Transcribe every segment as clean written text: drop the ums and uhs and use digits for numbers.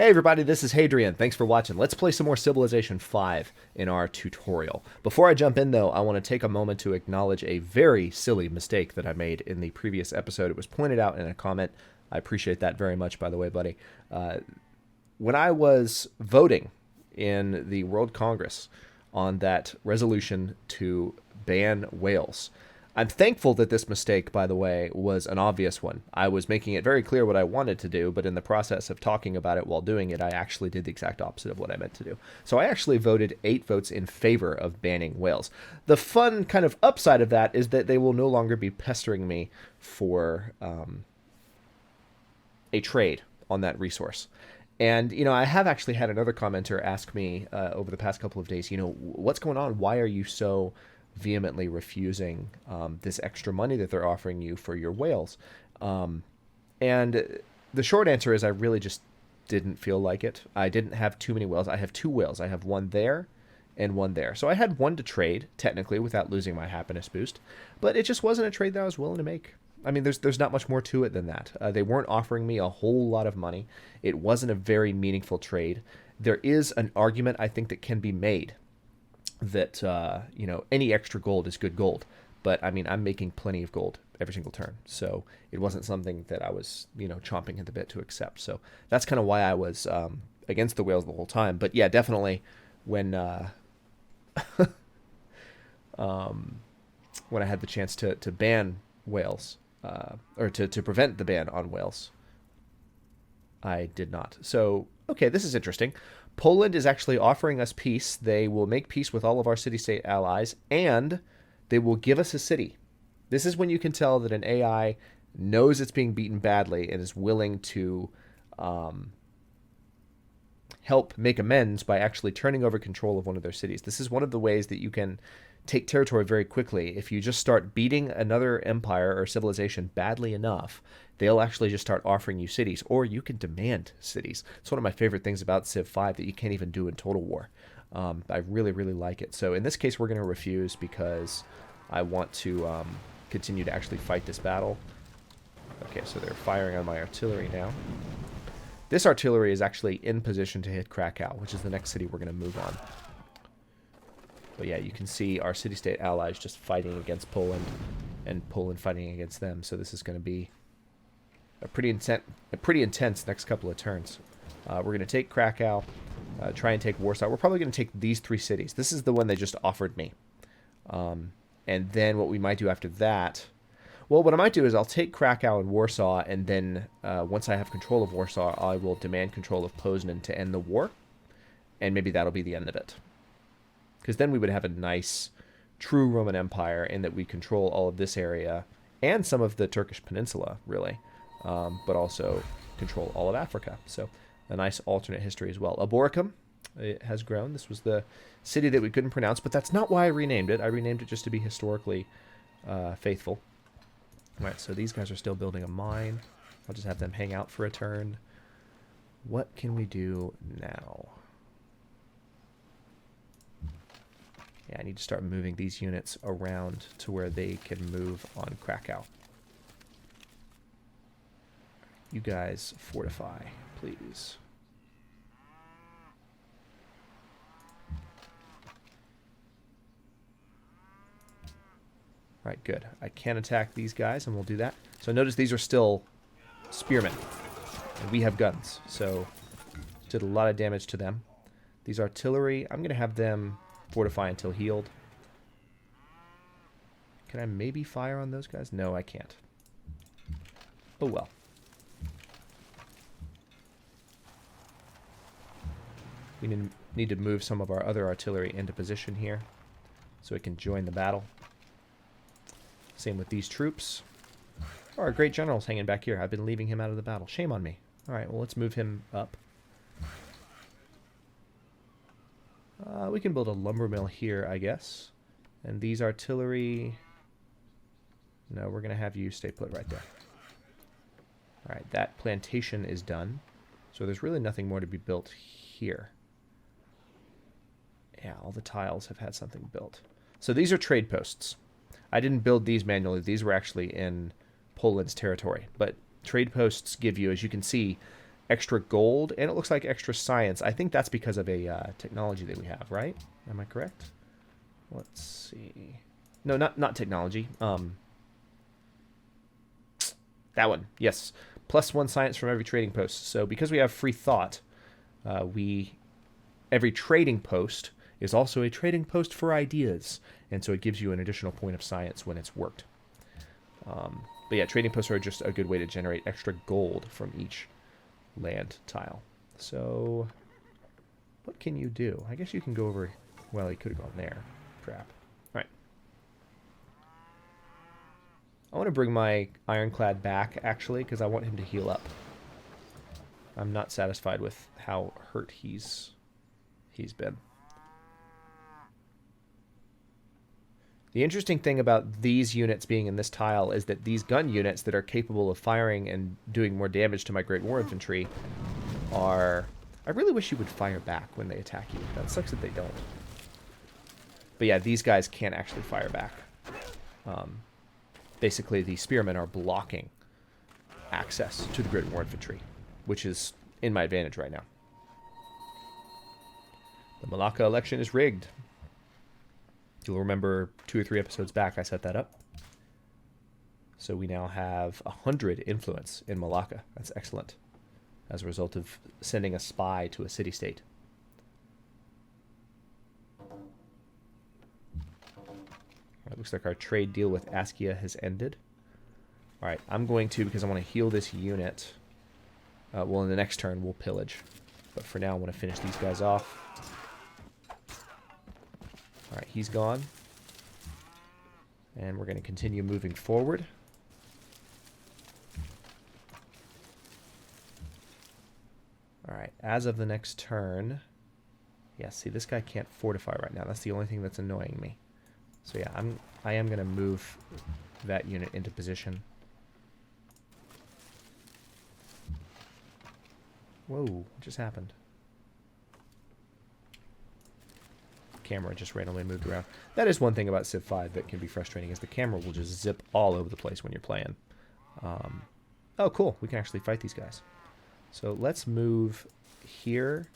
Hey everybody, this is Hadrian. Thanks for watching. Let's play some more Civilization 5 in our tutorial. Before I jump in though, I want to take a moment to acknowledge a very silly mistake that I made in the previous episode. It was pointed out in a comment. I appreciate that very much, by the way, buddy. When I was voting in the World Congress on that resolution to ban whales, I'm thankful that this mistake, by the way, was an obvious one. I was making it very clear what I wanted to do, but in the process of talking about it while doing it, I actually did the exact opposite of what I meant to do. So I actually voted 8 votes in favor of banning whales. The fun kind of upside of that is that they will no longer be pestering me for a trade on that resource. And, I have actually had another commenter ask me over the past couple of days, what's going on? Why are you so vehemently refusing this extra money that they're offering you for your whales? And the short answer is I really just didn't feel like it. I didn't have too many whales. I have 2 whales. I have one there and one there. So I had one to trade, technically, without losing my happiness boost. But it just wasn't a trade that I was willing to make. I mean, there's not much more to it than that. They weren't offering me a whole lot of money. It wasn't a very meaningful trade. There is an argument, I think, that can be made that any extra gold is good gold, but I mean I'm making plenty of gold every single turn, so it wasn't something that I was chomping at the bit to accept. So that's kind of why I was against the whales the whole time. But yeah, definitely when when I had the chance to ban whales or to prevent the ban on whales, I did not. So okay, this is interesting. Poland is actually offering us peace. They will make peace with all of our city-state allies, and they will give us a city. This is when you can tell that an AI knows it's being beaten badly and is willing to help make amends by actually turning over control of one of their cities. This is one of the ways that you can take territory very quickly. If you just start beating another empire or civilization badly enough, they'll actually just start offering you cities, or you can demand cities. It's one of my favorite things about Civ 5 that you can't even do in Total War. I really, really like it. So in this case, we're going to refuse because I want to continue to actually fight this battle. Okay, so they're firing on my artillery now. This artillery is actually in position to hit Krakow, which is the next city we're going to move on. But yeah, you can see our city-state allies just fighting against Poland, and Poland fighting against them. So this is going to be a pretty intense next couple of turns. We're going to take Krakow, try and take Warsaw. We're probably going to take these 3 cities. This is the one they just offered me. And then what we might do after that, well, what I might do is I'll take Krakow and Warsaw, and then once I have control of Warsaw, I will demand control of Poznan to end the war. And maybe that'll be the end of it. Because then we would have a nice, true Roman Empire in that we control all of this area and some of the Turkish peninsula, really, but also control all of Africa. So a nice alternate history as well. Aboricum, it has grown. This was the city that we couldn't pronounce, but that's not why I renamed it. I renamed it just to be historically faithful. All right, so these guys are still building a mine. I'll just have them hang out for a turn. What can we do now? Yeah, I need to start moving these units around to where they can move on Krakow. You guys fortify, please. All right, good. I can attack these guys, and we'll do that. So notice these are still spearmen, and we have guns. So did a lot of damage to them. These artillery, I'm going to have them fortify until healed. Can I maybe fire on those guys? No, I can't. Oh well. We need to move some of our other artillery into position here so it can join the battle. Same with these troops. Oh, our great general's hanging back here. I've been leaving him out of the battle. Shame on me. Alright, well, let's move him up. We can build a lumber mill here, I guess. And these artillery... No, we're going to have you stay put right there. Alright, that plantation is done. So there's really nothing more to be built here. Yeah, all the tiles have had something built. So these are trade posts. I didn't build these manually. These were actually in Poland's territory. But trade posts give you, as you can see, extra gold, and it looks like extra science. I think that's because of a technology that we have, right? Am I correct? Let's see. No, not technology. That one, yes. +1 science from every trading post. So because we have free thought, every trading post is also a trading post for ideas, and so it gives you an additional point of science when it's worked. But yeah, trading posts are just a good way to generate extra gold from each land tile. So what can you do? I guess you can go over... Well, he could have gone there. Crap. All right. I want to bring my ironclad back, actually, because I want him to heal up. I'm not satisfied with how hurt he's been. The interesting thing about these units being in this tile is that these gun units that are capable of firing and doing more damage to my Great War Infantry are... I really wish you would fire back when they attack you. That sucks that they don't. But yeah, these guys can't actually fire back. Basically, the spearmen are blocking access to the Great War Infantry, which is in my advantage right now. The Malacca election is rigged. You'll remember 2 or 3 episodes back I set that up. So we now have 100 influence in Malacca. That's excellent. As a result of sending a spy to a city-state. It looks like our trade deal with Askia has ended. Alright, I'm going to, because I want to heal this unit. Well, in the next turn, we'll pillage. But for now, I want to finish these guys off. Alright, he's gone. And we're going to continue moving forward. Alright, as of the next turn... Yeah, see, this guy can't fortify right now. That's the only thing that's annoying me. So yeah, I am going to move that unit into position. Whoa, what just happened? Camera just randomly moved around. That is one thing about Civ 5 that can be frustrating, is the camera will just zip all over the place when you're playing. Oh, cool. We can actually fight these guys. So let's move here.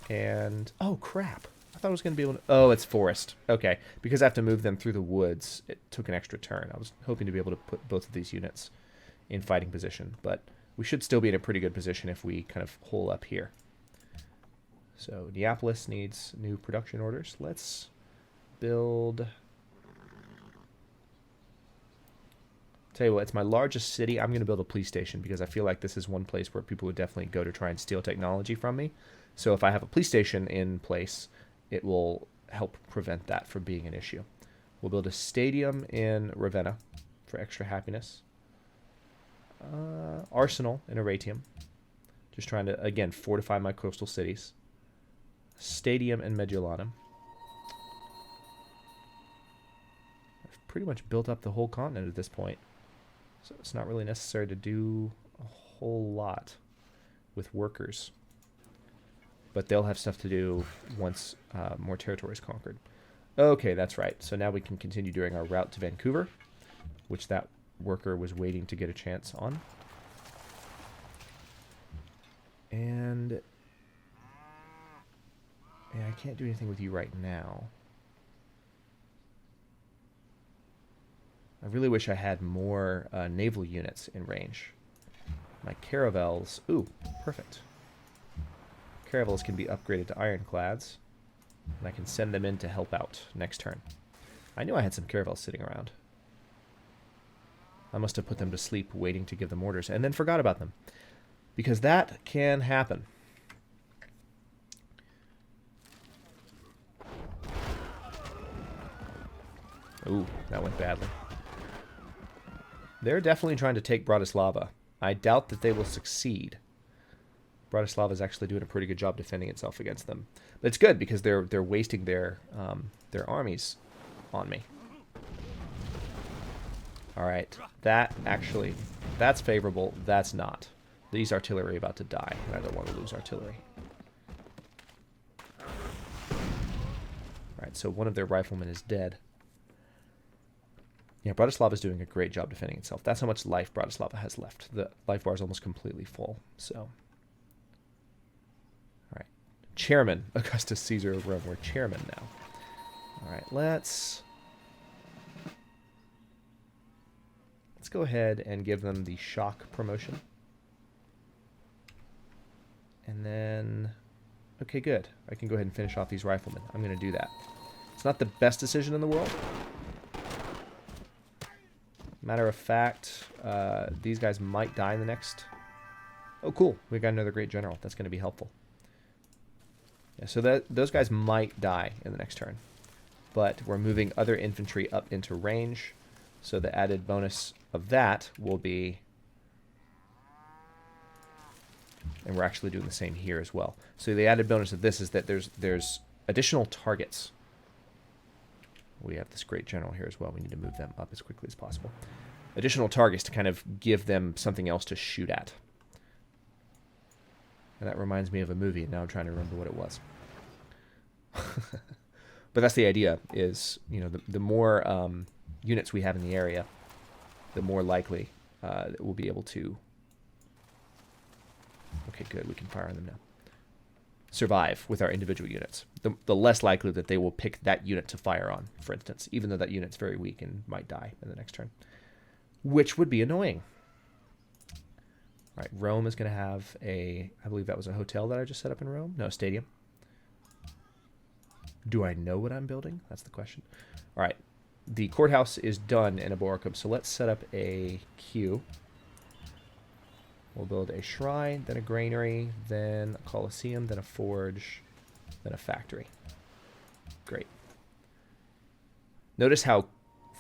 And... Oh, crap. I thought I was going to be able to... Oh, it's forest. Okay. Because I have to move them through the woods, it took an extra turn. I was hoping to be able to put both of these units in fighting position. But we should still be in a pretty good position if we kind of hole up here. So Neapolis needs new production orders. Let's build... Tell you what, it's my largest city. I'm going to build a police station because I feel like this is one place where people would definitely go to try and steal technology from me. So if I have a police station in place, it will help prevent that from being an issue. We'll build a stadium in Ravenna for extra happiness. Arsenal in Aratium. Just trying to, again, fortify my coastal cities. Stadium in Mediolanum. I've pretty much built up the whole continent at this point. So it's not really necessary to do a whole lot with workers. But they'll have stuff to do once more territory is conquered. Okay, that's right. So now we can continue doing our route to Vancouver, which that worker was waiting to get a chance on. And... yeah, I can't do anything with you right now. I really wish I had more naval units in range. My caravels... Ooh, perfect. Caravels can be upgraded to ironclads. And I can send them in to help out next turn. I knew I had some caravels sitting around. I must have put them to sleep waiting to give them orders and then forgot about them. Because that can happen. Ooh, that went badly. They're definitely trying to take Bratislava. I doubt that they will succeed. Bratislava is actually doing a pretty good job defending itself against them. But it's good because they're wasting their armies on me. Alright, that's favorable, that's not. These artillery are about to die, and I don't want to lose artillery. Alright, so one of their riflemen is dead. Yeah, Bratislava is doing a great job defending itself. That's how much life Bratislava has left. The life bar is almost completely full, so... chairman, Augustus Caesar of Rome. We're chairman now. All right, let's go ahead and give them the shock promotion. And then, okay, good. I can go ahead and finish off these riflemen. I'm going to do that. It's not the best decision in the world. Matter of fact, these guys might die in the next... Oh, cool. We got another great general. That's going to be helpful. Yeah, so those guys might die in the next turn. But we're moving other infantry up into range. So the added bonus of that will be... And we're actually doing the same here as well. So the added bonus of this is that there's additional targets. We have this great general here as well. We need to move them up as quickly as possible. Additional targets to kind of give them something else to shoot at. And that reminds me of a movie, and now I'm trying to remember what it was. But that's the idea, is, you know, the more units we have in the area, the more likely that we'll be able to... Okay, good. We can fire on them now. Survive with our individual units. The less likely that they will pick that unit to fire on, for instance, even though that unit's very weak and might die in the next turn. Which would be annoying. All right, Rome is going to have a... I believe that was a hotel that I just set up in Rome. No, stadium. Do I know what I'm building? That's the question. All right, the courthouse is done in Eboracum, so let's set up a queue. We'll build a shrine, then a granary, then a coliseum, then a forge, then a factory. Great. Notice how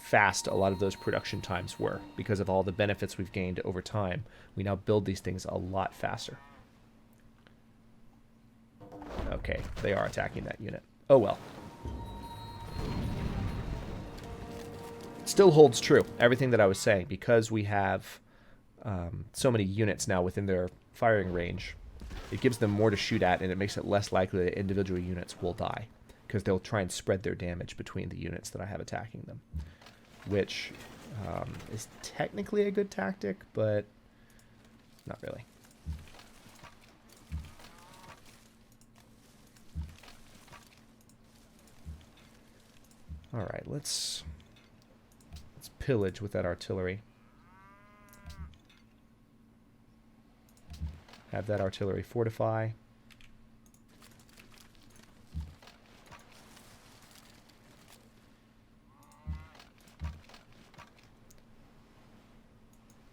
fast a lot of those production times were because of all the benefits we've gained over time. We now build these things a lot faster. Okay, they are attacking that unit. Oh well. Still holds true. Everything that I was saying, because we have so many units now within their firing range, it gives them more to shoot at, and it makes it less likely that individual units will die, because they'll try and spread their damage between the units that I have attacking them, which is technically a good tactic, but not really. All right, let's pillage with that artillery. Have that artillery fortify.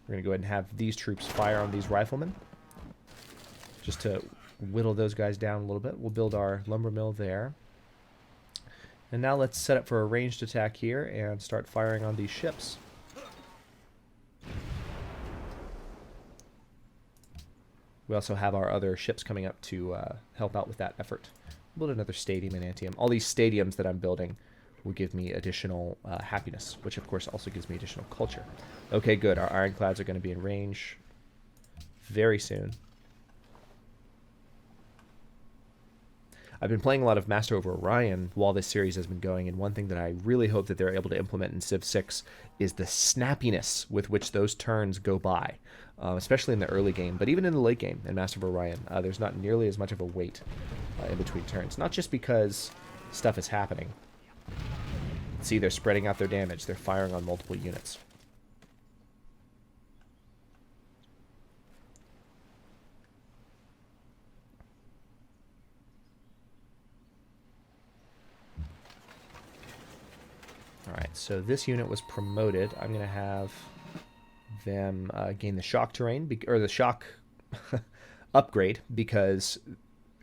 We're going to go ahead and have these troops fire on these riflemen, just to whittle those guys down a little bit. We'll build our lumber mill there. And now let's set up for a ranged attack here and start firing on these ships. We also have our other ships coming up to help out with that effort. Build another stadium in Antium. All these stadiums that I'm building will give me additional happiness, which of course also gives me additional culture. Okay, good. Our ironclads are going to be in range very soon. I've been playing a lot of Master of Orion while this series has been going, and one thing that I really hope that they're able to implement in Civ 6 is the snappiness with which those turns go by, especially in the early game, but even in the late game in Master of Orion. There's not nearly as much of a wait in between turns, not just because stuff is happening. See, they're spreading out their damage. They're firing on multiple units. Alright, so this unit was promoted. I'm going to have them gain the shock terrain, or the shock upgrade, because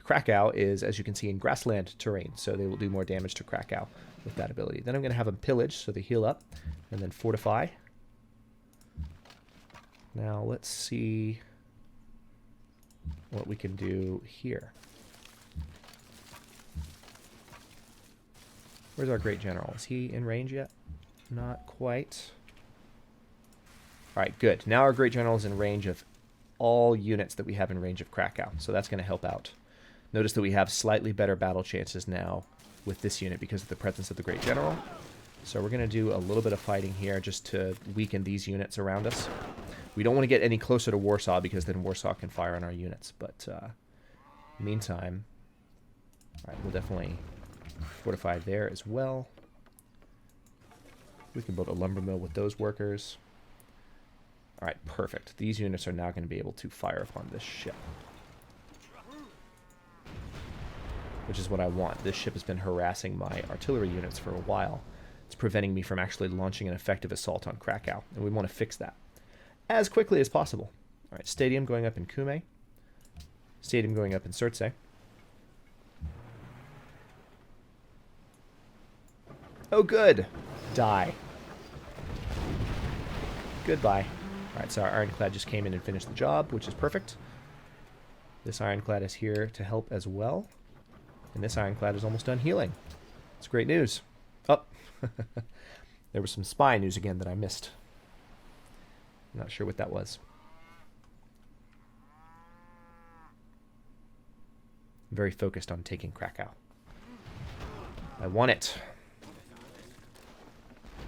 Krakow is, as you can see, in grassland terrain, so they will do more damage to Krakow with that ability. Then I'm going to have them pillage, so they heal up, and then fortify. Now let's see what we can do here. Where's our great general? Is he in range yet? Not quite. Alright, good. Now our great general is in range of all units that we have in range of Krakow, so that's going to help out. Notice that we have slightly better battle chances now with this unit because of the presence of the great general. So we're going to do a little bit of fighting here just to weaken these units around us. We don't want to get any closer to Warsaw because then Warsaw can fire on our units, but meantime, Alright, we'll definitely fortify there as well. We can build a lumber mill with those workers. Alright, perfect. These units are now going to be able to fire upon this ship. Which is what I want. This ship has been harassing my artillery units for a while. It's preventing me from actually launching an effective assault on Krakow, and we want to fix that as quickly as possible. Alright, stadium going up in Kume. Stadium going up in Surtse. Oh, good. Die. Goodbye. Alright, so our ironclad just came in and finished the job, which is perfect. This ironclad is here to help as well. And this ironclad is almost done healing. It's great news. Oh, there was some spy news again that I missed. I'm not sure what that was. I'm very focused on taking Krakow. I want it.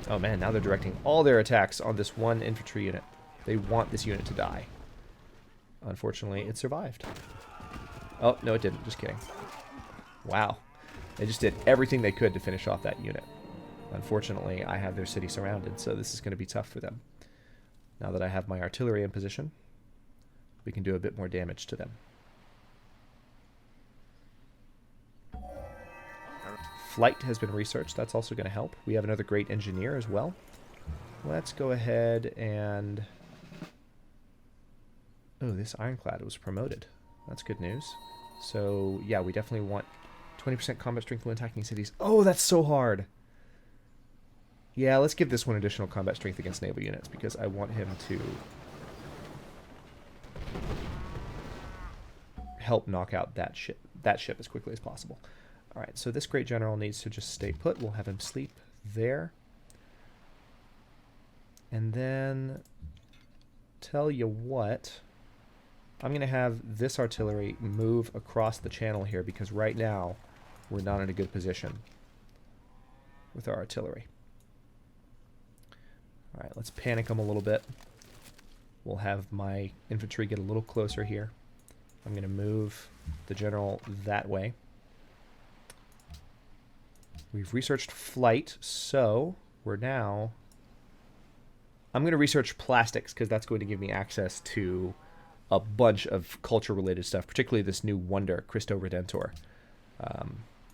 Oh man, now they're directing all their attacks on this one infantry unit. They want this unit to die. Unfortunately, it survived. Oh, no it didn't. Just kidding. Wow. They just did everything they could to finish off that unit. Unfortunately, I have their city surrounded, so this is going to be tough for them. Now that I have my artillery in position, we can do a bit more damage to them. Flight has been researched. That's also going to help. We have another great engineer as well. Let's go ahead and... Oh, this ironclad was promoted. That's good news. So, yeah, we definitely want 20% combat strength when attacking cities. Oh, that's so hard. Yeah, let's give this one additional combat strength against naval units because I want him to help knock out that ship as quickly as possible. All right, so this great general needs to just stay put. We'll have him sleep there. And then, tell you what, I'm going to have this artillery move across the channel here because right now we're not in a good position with our artillery. All right, let's panic them a little bit. We'll have my infantry get a little closer here. I'm going to move the general that way. We've researched flight, so we're now... I'm going to research plastics because that's going to give me access to a bunch of culture-related stuff, particularly this new wonder, Cristo Redentor,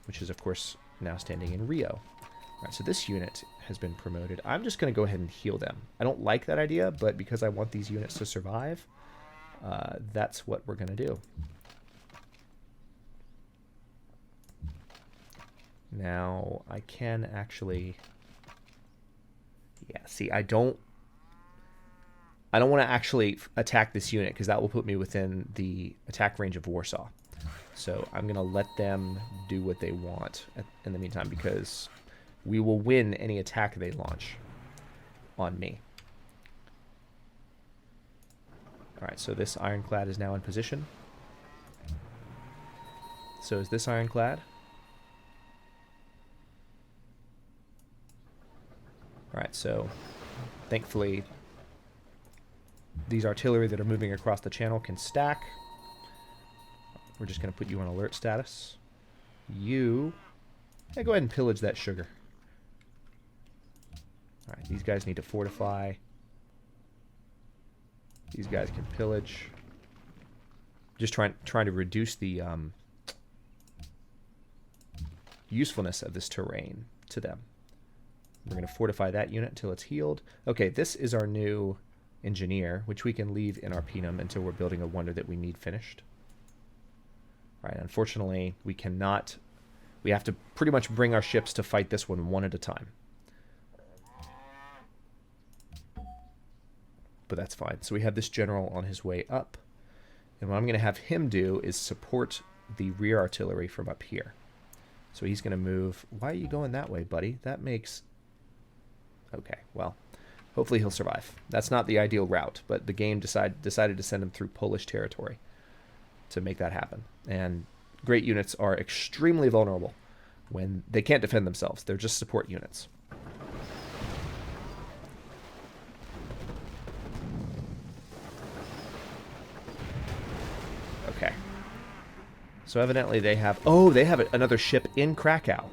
which is, of course, now standing in Rio. All right, so this unit has been promoted. I'm just going to go ahead and heal them. I don't like that idea, but because I want these units to survive, that's what we're going to do. Now, I can actually... Yeah, see, I don't want to actually attack this unit because that will put me within the attack range of Warsaw. So I'm going to let them do what they want in the meantime because we will win any attack they launch on me. Alright, so this ironclad is now in position. So is this ironclad. Alright, so thankfully these artillery that are moving across the channel can stack. We're just going to put you on alert status. You... Yeah, go ahead and pillage that sugar. Alright, these guys need to fortify. These guys can pillage. Just trying to reduce the usefulness of this terrain to them. We're going to fortify that unit until it's healed. Okay, this is our new engineer, which we can leave in our Pinum until we're building a wonder that we need finished. All right, unfortunately, we cannot... We have to pretty much bring our ships to fight this one at a time. But that's fine. So we have this general on his way up. And what I'm going to have him do is support the rear artillery from up here. So he's going to move... Why are you going that way, buddy? That makes... Okay, well, hopefully he'll survive. That's not the ideal route, but the game decided to send him through Polish territory to make that happen. And great units are extremely vulnerable when they can't defend themselves. They're just support units. Okay. So evidently they have... Oh, they have another ship in Krakow.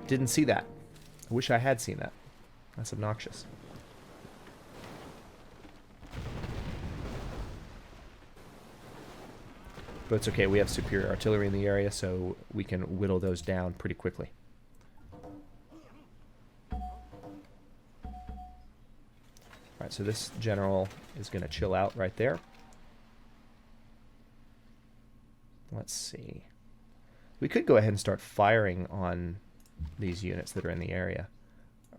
Didn't see that. I wish I had seen that. That's obnoxious. But it's okay. We have superior artillery in the area, so we can whittle those down pretty quickly. Alright, so this general is going to chill out right there. Let's see. We could go ahead and start firing on these units that are in the area.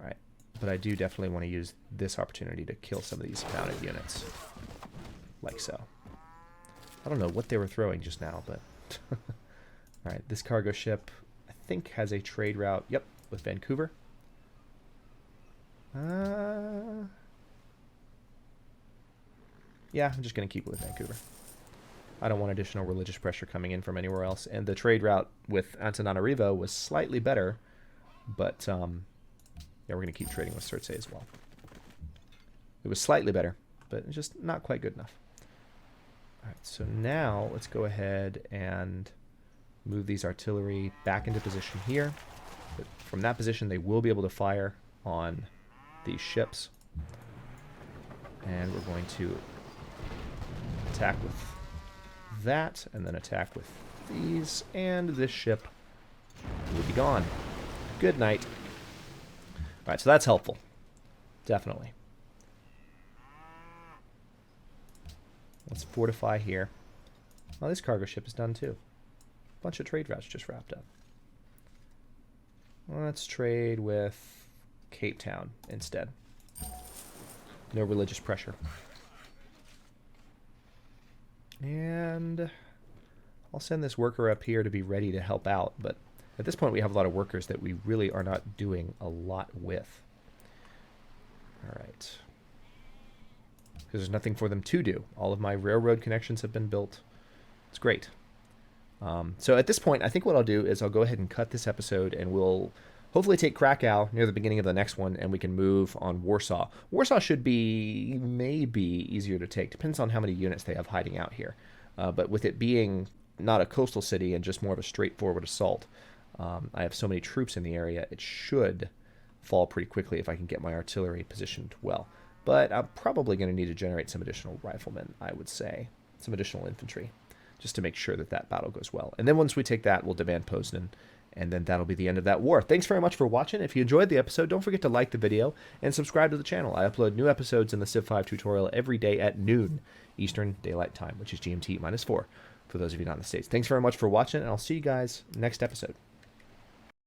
Alright, but I do definitely want to use this opportunity to kill some of these mounted units. Like so. I don't know what they were throwing just now, but... Alright, this cargo ship, I think, has a trade route, yep, with Vancouver. Yeah, I'm just going to keep it with Vancouver. I don't want additional religious pressure coming in from anywhere else. And the trade route with Antananarivo was slightly better, but yeah, we're going to keep trading with Circe as well. It was slightly better, but just not quite good enough. All right, so now let's go ahead and move these artillery back into position here. But from that position, they will be able to fire on these ships. And we're going to attack with that, and then attack with these, and this ship will be gone. Good night. Alright, so that's helpful. Definitely. Let's fortify here. Oh, this cargo ship is done too. Bunch of trade routes just wrapped up. Let's trade with Cape Town instead. No religious pressure. And I'll send this worker up here to be ready to help out, but at this point we have a lot of workers that we really are not doing a lot with. Alright. Because there's nothing for them to do. All of my railroad connections have been built. It's great. So at this point, I think what I'll do is I'll go ahead and cut this episode, and we'll hopefully take Krakow near the beginning of the next one, and we can move on Warsaw. Warsaw should be maybe easier to take. Depends on how many units they have hiding out here. But with it being not a coastal city and just more of a straightforward assault, I have so many troops in the area, it should fall pretty quickly if I can get my artillery positioned well. But I'm probably going to need to generate some additional riflemen, I would say. Some additional infantry, just to make sure that that battle goes well. And then once we take that, we'll demand Poznan, and then that'll be the end of that war. Thanks very much for watching. If you enjoyed the episode, don't forget to like the video and subscribe to the channel. I upload new episodes in the Civ 5 tutorial every day at noon Eastern Daylight Time, which is GMT -4 for those of you not in the States. Thanks very much for watching, and I'll see you guys next episode.